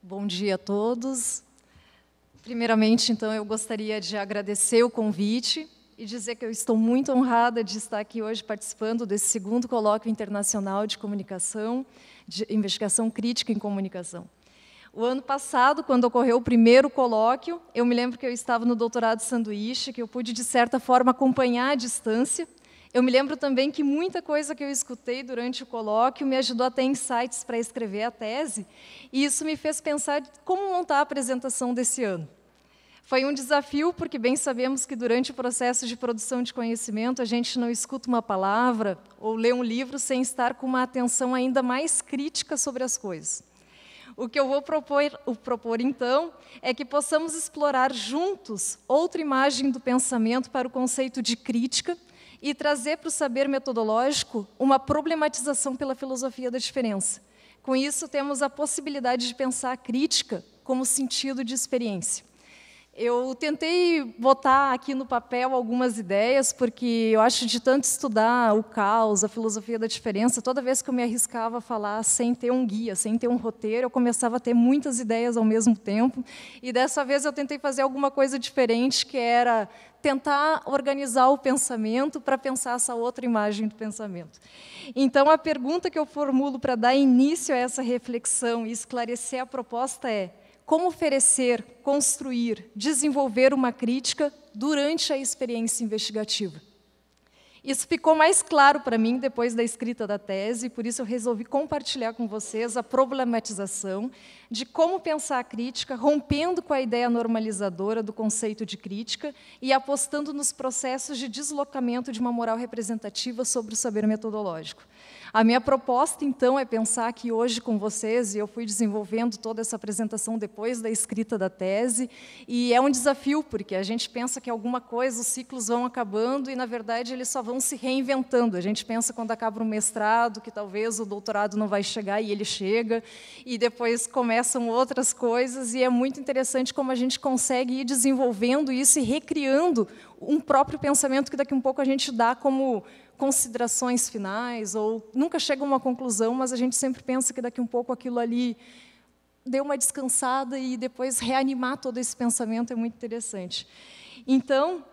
Bom dia a todos. Primeiramente, então, eu gostaria de agradecer o convite e dizer que eu estou muito honrada de estar aqui hoje participando desse segundo colóquio internacional de comunicação, de investigação crítica em comunicação. O ano passado, quando ocorreu o primeiro colóquio, eu me lembro que eu estava no doutorado sanduíche, que eu pude, de certa forma, acompanhar à distância. Eu me lembro também que muita coisa que eu escutei durante o colóquio me ajudou a ter insights para escrever a tese, e isso me fez pensar como montar a apresentação desse ano. Foi um desafio, porque bem sabemos que durante o processo de produção de conhecimento, a gente não escuta uma palavra ou lê um livro sem estar com uma atenção ainda mais crítica sobre as coisas. O que eu vou propor, então, é que possamos explorar juntos outra imagem do pensamento para o conceito de crítica e trazer para o saber metodológico uma problematização pela filosofia da diferença. Com isso, temos a possibilidade de pensar a crítica como sentido de experiência. Eu tentei botar aqui no papel algumas ideias, porque eu acho de tanto estudar o caos, a filosofia da diferença, toda vez que eu me arriscava a falar sem ter um guia, sem ter um roteiro, eu começava a ter muitas ideias ao mesmo tempo, e dessa vez eu tentei fazer alguma coisa diferente, que era tentar organizar o pensamento para pensar essa outra imagem do pensamento. Então, a pergunta que eu formulo para dar início a essa reflexão e esclarecer a proposta é: como oferecer, construir, desenvolver uma crítica durante a experiência investigativa? Isso ficou mais claro para mim depois da escrita da tese, por isso eu resolvi compartilhar com vocês a problematização de como pensar a crítica, rompendo com a ideia normalizadora do conceito de crítica e apostando nos processos de deslocamento de uma moral representativa sobre o saber metodológico. A minha proposta, então, é pensar aqui hoje com vocês, e eu fui desenvolvendo toda essa apresentação depois da escrita da tese, e é um desafio, porque a gente pensa que alguma coisa, os ciclos vão acabando, e, na verdade, eles só vão se reinventando. A gente pensa, quando acaba o mestrado, que talvez o doutorado não vai chegar, e ele chega, e depois começam outras coisas, e é muito interessante como a gente consegue ir desenvolvendo isso e recriando um próprio pensamento que daqui a um pouco a gente dá como considerações finais, ou nunca chega a uma conclusão, mas a gente sempre pensa que daqui a um pouco aquilo ali deu uma descansada e depois reanimar todo esse pensamento é muito interessante. Então,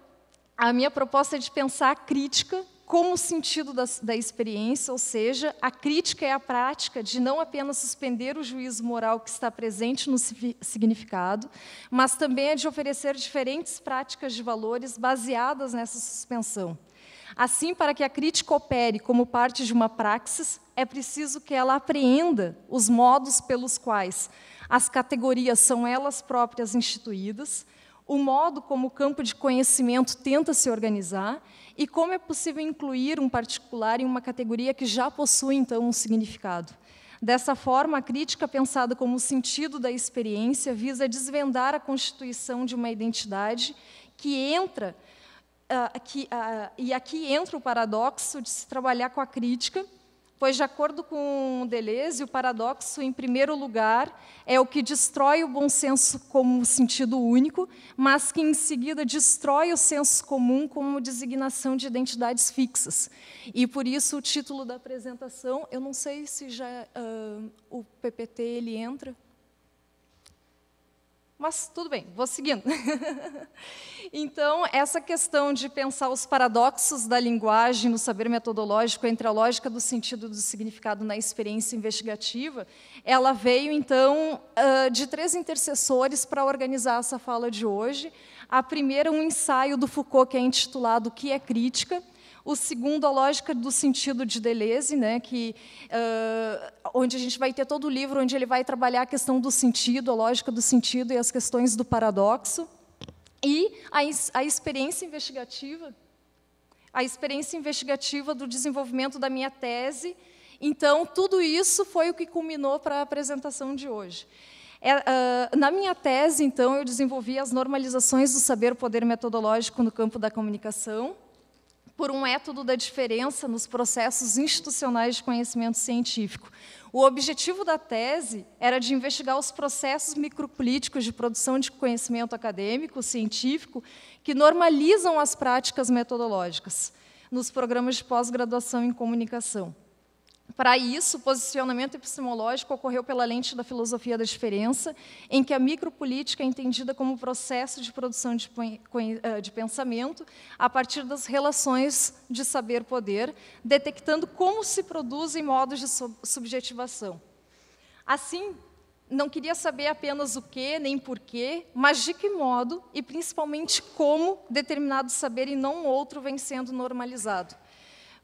a minha proposta é de pensar a crítica como sentido da experiência, ou seja, a crítica é a prática de não apenas suspender o juízo moral que está presente no significado, mas também é de oferecer diferentes práticas de valores baseadas nessa suspensão. Assim, para que a crítica opere como parte de uma praxis, é preciso que ela apreenda os modos pelos quais as categorias são elas próprias instituídas, o modo como o campo de conhecimento tenta se organizar e como é possível incluir um particular em uma categoria que já possui, então, um significado. Dessa forma, a crítica, pensada como o sentido da experiência, visa desvendar a constituição de uma identidade que entra... e aqui entra o paradoxo de se trabalhar com a crítica, pois, de acordo com Deleuze, o paradoxo, em primeiro lugar, é o que destrói o bom senso como sentido único, mas que, em seguida, destrói o senso comum como designação de identidades fixas. E, por isso, o título da apresentação, eu não sei se já o PPT ele entra, mas tudo bem, vou seguindo. Então, essa questão de pensar os paradoxos da linguagem no saber metodológico entre a lógica do sentido e do significado na experiência investigativa, ela veio, então, de 3 intercessores para organizar essa fala de hoje. A primeira, um ensaio do Foucault, que é intitulado O que é crítica? O segundo, a lógica do sentido de Deleuze, né, onde a gente vai ter todo o livro onde ele vai trabalhar a questão do sentido, a lógica do sentido e as questões do paradoxo. E a experiência investigativa do desenvolvimento da minha tese. Então, tudo isso foi o que culminou para a apresentação de hoje. Na minha tese, então, eu desenvolvi as normalizações do saber-poder metodológico no campo da comunicação, por um método da diferença nos processos institucionais de conhecimento científico. O objetivo da tese era de investigar os processos micropolíticos de produção de conhecimento acadêmico, científico, que normalizam as práticas metodológicas nos programas de pós-graduação em comunicação. Para isso, o posicionamento epistemológico ocorreu pela lente da filosofia da diferença, em que a micropolítica é entendida como processo de produção de pensamento a partir das relações de saber-poder, detectando como se produzem modos de subjetivação. Assim, não queria saber apenas o que, nem porquê, mas de que modo e, principalmente, como determinado saber e não outro vem sendo normalizado.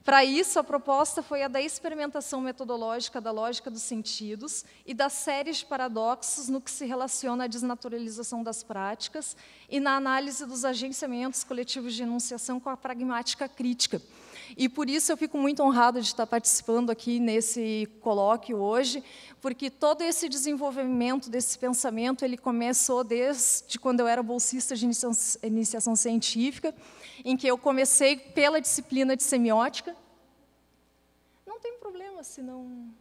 Para isso, a proposta foi a da experimentação metodológica da lógica dos sentidos e das séries de paradoxos no que se relaciona à desnaturalização das práticas e na análise dos agenciamentos coletivos de enunciação com a pragmática crítica. E, por isso, eu fico muito honrada de estar participando aqui nesse colóquio hoje, porque todo esse desenvolvimento desse pensamento, ele começou desde quando eu era bolsista de iniciação científica, em que eu comecei pela disciplina de semiótica. Não tem problema se não...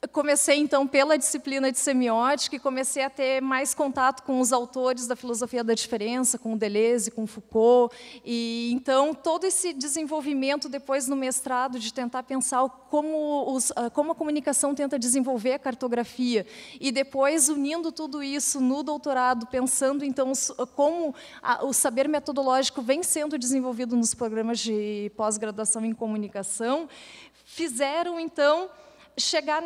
Eu comecei, então, pela disciplina de semiótica e comecei a ter mais contato com os autores da filosofia da diferença, com o Deleuze, com Foucault. E, então, todo esse desenvolvimento, depois, no mestrado, de tentar pensar como a comunicação tenta desenvolver a cartografia. E, depois, unindo tudo isso no doutorado, pensando, então, como o saber metodológico vem sendo desenvolvido nos programas de pós-graduação em comunicação, fizeram, então... chegar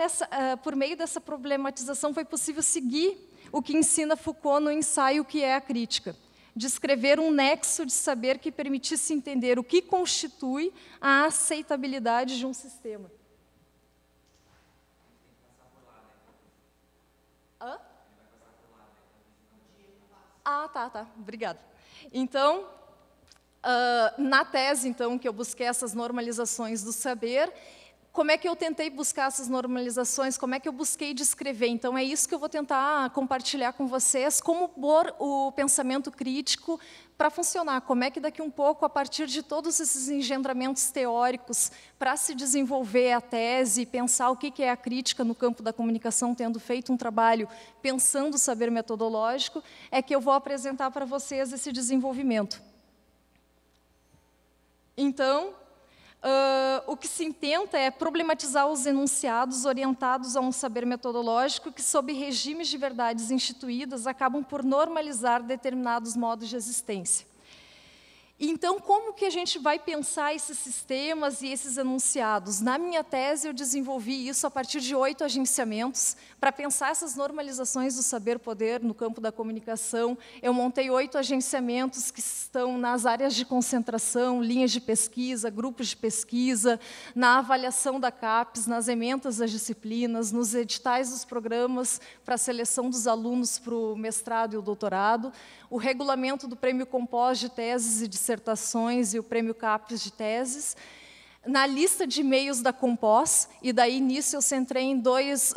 por meio dessa problematização, foi possível seguir o que ensina Foucault no ensaio Que é a Crítica, descrever um nexo de saber que permitisse entender o que constitui a aceitabilidade de um sistema. Hã? Ah, tá, obrigada. Então, na tese, então, que eu busquei essas normalizações do saber, como é que eu tentei buscar essas normalizações, como é que eu busquei descrever. Então, é isso que eu vou tentar compartilhar com vocês, como pôr o pensamento crítico para funcionar, como é que daqui um pouco, a partir de todos esses engendramentos teóricos, para se desenvolver a tese e pensar o que é a crítica no campo da comunicação, tendo feito um trabalho pensando o saber metodológico, é que eu vou apresentar para vocês esse desenvolvimento. Então, o que se intenta é problematizar os enunciados orientados a um saber metodológico que, sob regimes de verdades instituídas, acabam por normalizar determinados modos de existência. Então, como que a gente vai pensar esses sistemas e esses enunciados? Na minha tese, eu desenvolvi isso a partir de 8 agenciamentos. Para pensar essas normalizações do saber-poder no campo da comunicação, eu montei 8 agenciamentos que estão nas áreas de concentração, linhas de pesquisa, grupos de pesquisa, na avaliação da CAPES, nas ementas das disciplinas, nos editais dos programas para a seleção dos alunos para o mestrado e o doutorado, o regulamento do Prêmio Compós de Teses e Dissertações e o Prêmio CAPES de Teses, na lista de e-mails da Compós, e daí nisso eu centrei em dois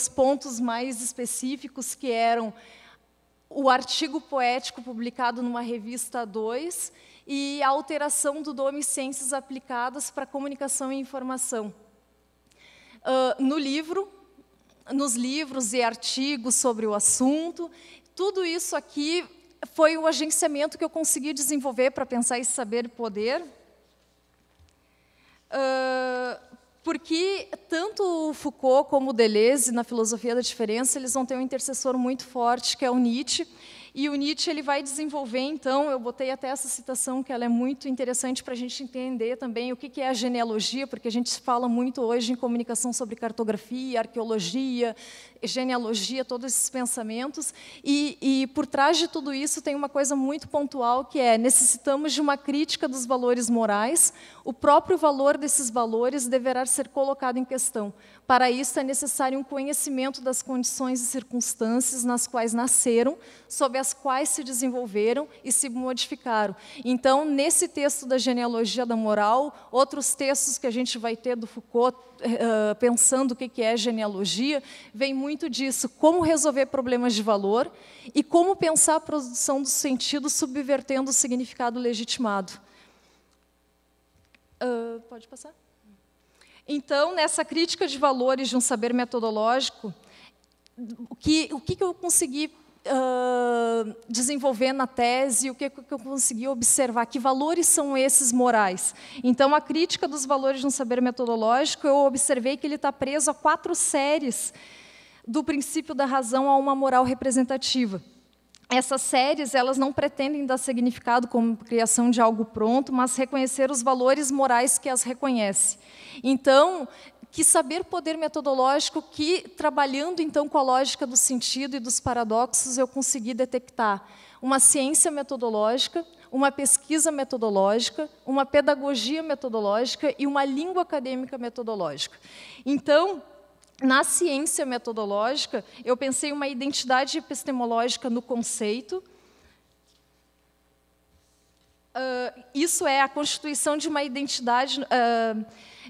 pontos mais específicos, que eram o artigo poético publicado numa revista 2 e a alteração do nome Ciências Aplicadas para Comunicação e Informação. Nos livros e artigos sobre o assunto, tudo isso aqui foi o agenciamento que eu consegui desenvolver para pensar esse saber e poder, porque tanto o Foucault como o Deleuze, na filosofia da diferença, eles vão ter um intercessor muito forte, que é o Nietzsche, e o Nietzsche ele vai desenvolver, então, eu botei até essa citação, que ela é muito interessante para a gente entender também o que é a genealogia, porque a gente fala muito hoje em comunicação sobre cartografia, arqueologia, genealogia, todos esses pensamentos, e por trás de tudo isso tem uma coisa muito pontual, que é, necessitamos de uma crítica dos valores morais, o próprio valor desses valores deverá ser colocado em questão. Para isso, é necessário um conhecimento das condições e circunstâncias nas quais nasceram, sob as quais se desenvolveram e se modificaram. Então, nesse texto da genealogia da moral, outros textos que a gente vai ter do Foucault, pensando o que é genealogia, vem muito disso, como resolver problemas de valor e como pensar a produção do sentido subvertendo o significado legitimado. Pode passar? Então, nessa crítica de valores de um saber metodológico, o que eu consegui desenvolver na tese, o que eu consegui observar, que valores são esses morais. Então, a crítica dos valores de um saber metodológico, eu observei que ele está preso a 4 séries do princípio da razão a uma moral representativa. Essas séries, elas não pretendem dar significado como criação de algo pronto, mas reconhecer os valores morais que as reconhece. Então, que saber poder metodológico que, trabalhando então com a lógica do sentido e dos paradoxos, eu consegui detectar uma ciência metodológica, uma pesquisa metodológica, uma pedagogia metodológica e uma língua acadêmica metodológica. Então, na ciência metodológica, eu pensei uma identidade epistemológica no conceito. Isso é a constituição de uma identidade,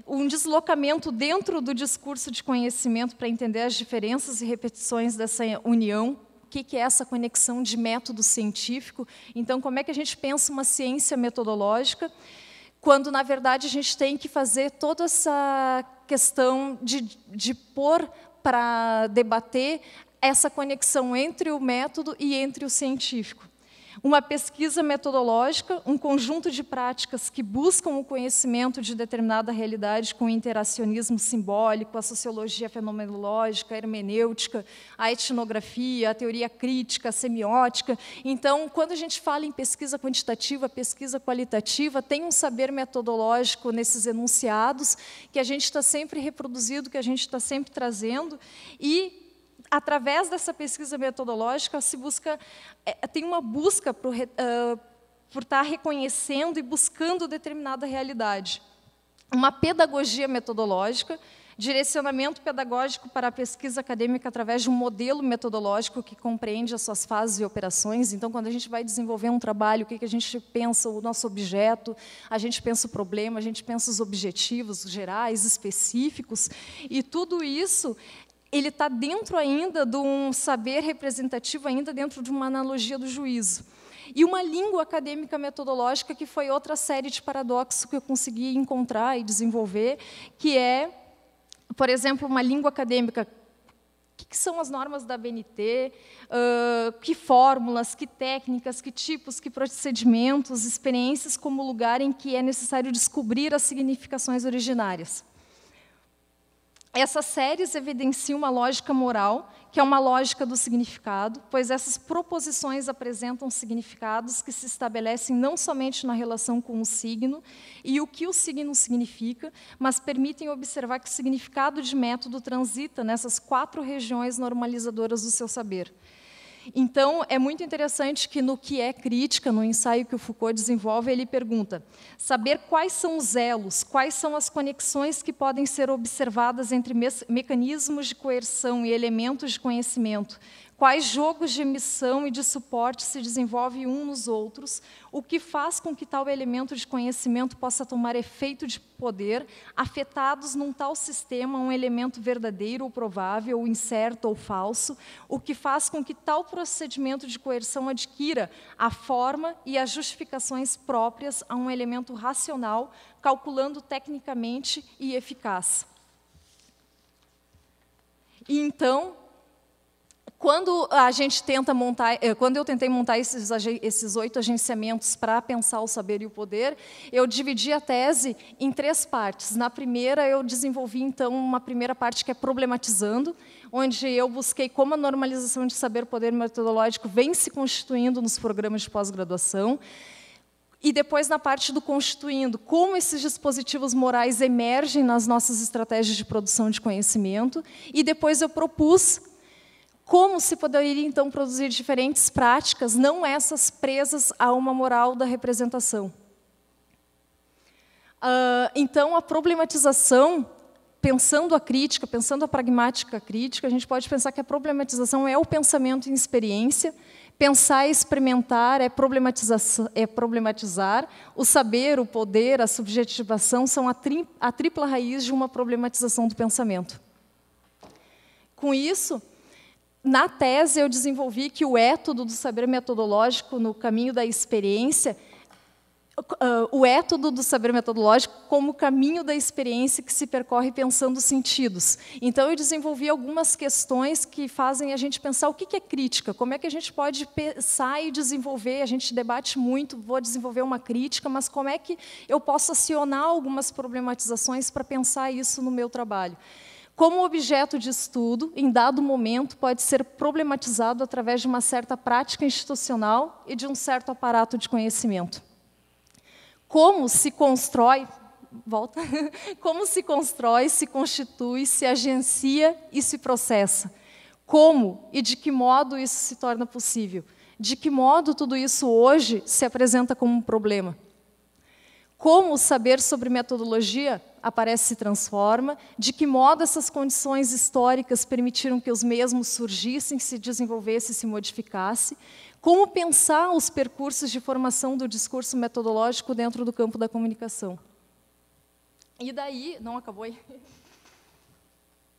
um deslocamento dentro do discurso de conhecimento para entender as diferenças e repetições dessa união. O que é essa conexão de método científico? Então, como é que a gente pensa uma ciência metodológica, quando, na verdade, a gente tem que fazer toda essa questão de pôr para debater essa conexão entre o método e entre o científico. Uma pesquisa metodológica, um conjunto de práticas que buscam o conhecimento de determinada realidade com o interacionismo simbólico, a sociologia fenomenológica, a hermenêutica, a etnografia, a teoria crítica, a semiótica. Então, quando a gente fala em pesquisa quantitativa, pesquisa qualitativa, tem um saber metodológico nesses enunciados que a gente está sempre reproduzindo, que a gente está sempre trazendo, e através dessa pesquisa metodológica, se busca, tem uma busca por estar reconhecendo e buscando determinada realidade. Uma pedagogia metodológica, direcionamento pedagógico para a pesquisa acadêmica através de um modelo metodológico que compreende as suas fases e operações. Então, quando a gente vai desenvolver um trabalho, o que a gente pensa, o nosso objeto, a gente pensa o problema, a gente pensa os objetivos gerais, específicos, e tudo isso ele está dentro ainda de um saber representativo, ainda dentro de uma analogia do juízo. E uma língua acadêmica metodológica, que foi outra série de paradoxos que eu consegui encontrar e desenvolver, que é, por exemplo, uma língua acadêmica. O que são as normas da ABNT, que fórmulas, que técnicas, que tipos, que procedimentos, experiências como lugar em que é necessário descobrir as significações originárias. Essas séries evidenciam uma lógica moral, que é uma lógica do significado, pois essas proposições apresentam significados que se estabelecem não somente na relação com o signo e o que o signo significa, mas permitem observar que o significado de método transita nessas 4 regiões normalizadoras do seu saber. Então, é muito interessante que, no que é crítica, no ensaio que o Foucault desenvolve, ele pergunta: saber quais são os elos, quais são as conexões que podem ser observadas entre mecanismos de coerção e elementos de conhecimento, quais jogos de emissão e de suporte se desenvolvem uns nos outros, o que faz com que tal elemento de conhecimento possa tomar efeito de poder, afetados num tal sistema um elemento verdadeiro ou provável, ou incerto ou falso, o que faz com que tal procedimento de coerção adquira a forma e as justificações próprias a um elemento racional, calculando tecnicamente e eficaz. E então, quando a gente tenta montar, quando eu tentei montar esses 8 agenciamentos para pensar o saber e o poder, eu dividi a tese em 3 partes. Na primeira, eu desenvolvi, então, uma primeira parte que é problematizando, onde eu busquei como a normalização de saber-poder metodológico vem se constituindo nos programas de pós-graduação. E depois, na parte do constituindo, como esses dispositivos morais emergem nas nossas estratégias de produção de conhecimento. E depois eu propus como se poderia, então, produzir diferentes práticas, não essas presas a uma moral da representação. Então, a problematização, pensando a crítica, pensando a pragmática crítica, a gente pode pensar que a problematização é o pensamento em experiência, pensar e experimentar é problematizar, o saber, o poder, a subjetivação são a tripla raiz de uma problematização do pensamento. Com isso, na tese, eu desenvolvi que o étodo do saber metodológico no caminho da experiência, o étodo do saber metodológico como caminho da experiência que se percorre pensando sentidos. Então, eu desenvolvi algumas questões que fazem a gente pensar o que é crítica, como é que a gente pode pensar e desenvolver, a gente debate muito, vou desenvolver uma crítica, mas como é que eu posso acionar algumas problematizações para pensar isso no meu trabalho. Como objeto de estudo, em dado momento, pode ser problematizado através de uma certa prática institucional e de um certo aparato de conhecimento. Como se constrói, como se constrói, se constitui, se agencia e se processa? Como e de que modo isso se torna possível? De que modo tudo isso hoje se apresenta como um problema? Como o saber sobre metodologia aparece e se transforma? De que modo essas condições históricas permitiram que os mesmos surgissem, se desenvolvessem, se modificassem? Como pensar os percursos de formação do discurso metodológico dentro do campo da comunicação? E daí, não acabou aí?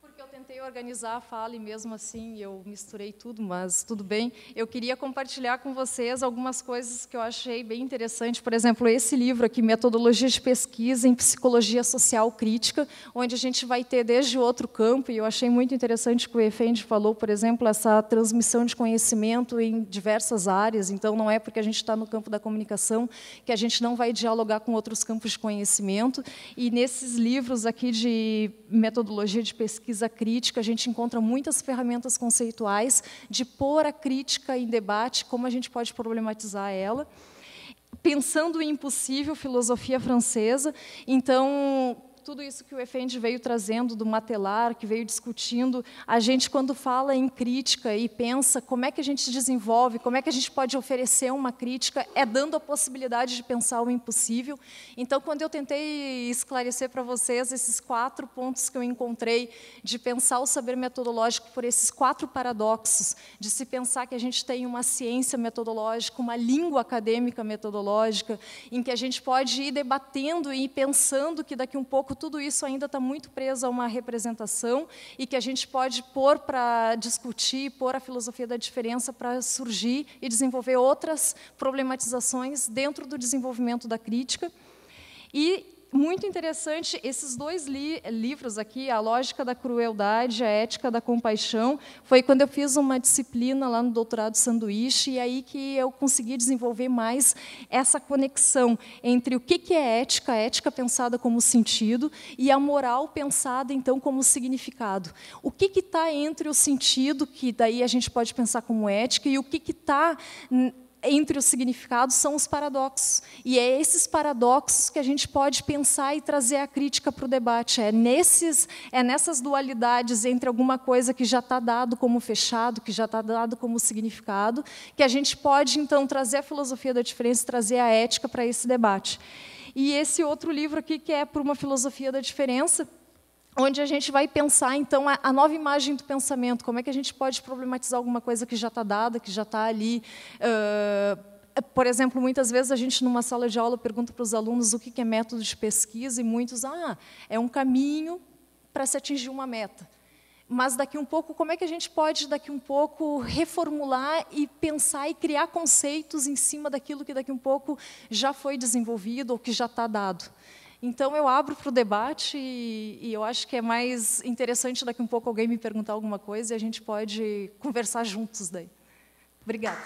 Porque eu tentei organizar a fala e mesmo assim eu misturei tudo, mas tudo bem. Eu queria compartilhar com vocês algumas coisas que eu achei bem interessantes. Por exemplo, esse livro aqui, Metodologia de Pesquisa em Psicologia Social Crítica, onde a gente vai ter desde outro campo, e eu achei muito interessante que o Effendi falou, por exemplo, essa transmissão de conhecimento em diversas áreas. Então, não é porque a gente está no campo da comunicação que a gente não vai dialogar com outros campos de conhecimento. E nesses livros aqui de metodologia de pesquisa crítica, a gente encontra muitas ferramentas conceituais de pôr a crítica em debate, como a gente pode problematizar ela. Pensando em impossível, filosofia francesa. Então, tudo isso que o Effendi veio trazendo do Matelar, que veio discutindo, a gente, quando fala em crítica e pensa como é que a gente desenvolve, como é que a gente pode oferecer uma crítica, é dando a possibilidade de pensar o impossível. Então, quando eu tentei esclarecer para vocês esses 4 pontos que eu encontrei de pensar o saber metodológico por esses 4 paradoxos, de se pensar que a gente tem uma ciência metodológica, uma língua acadêmica metodológica, em que a gente pode ir debatendo e pensando que daqui um pouco tudo isso ainda está muito preso a uma representação e que a gente pode pôr para discutir, pôr a filosofia da diferença para surgir e desenvolver outras problematizações dentro do desenvolvimento da crítica. E muito interessante, esses 2 livros aqui, A Lógica da Crueldade, A Ética da Compaixão, foi quando eu fiz uma disciplina lá no doutorado sanduíche, e aí que eu consegui desenvolver mais essa conexão entre o que é ética, a ética pensada como sentido, e a moral pensada, então, como significado. O que está entre o sentido, que daí a gente pode pensar como ética, e o que está entre os significados são os paradoxos. E é esses paradoxos que a gente pode pensar e trazer a crítica para o debate. É nessas dualidades entre alguma coisa que já está dado como fechado, que já está dado como significado, que a gente pode, então, trazer a filosofia da diferença, trazer a ética para esse debate. E esse outro livro aqui, que é Por uma Filosofia da Diferença, onde a gente vai pensar, então, a nova imagem do pensamento, como é que a gente pode problematizar alguma coisa que já está dada, que já está ali. Por exemplo, muitas vezes a gente, numa sala de aula, pergunta para os alunos o que é método de pesquisa, e muitos, é um caminho para se atingir uma meta. Mas, daqui um pouco, como é que a gente pode, daqui um pouco, reformular e pensar e criar conceitos em cima daquilo que, daqui um pouco, já foi desenvolvido ou que já está dado? Então, eu abro para o debate e eu acho que é mais interessante daqui um pouco alguém me perguntar alguma coisa e a gente pode conversar juntos daí. Obrigada.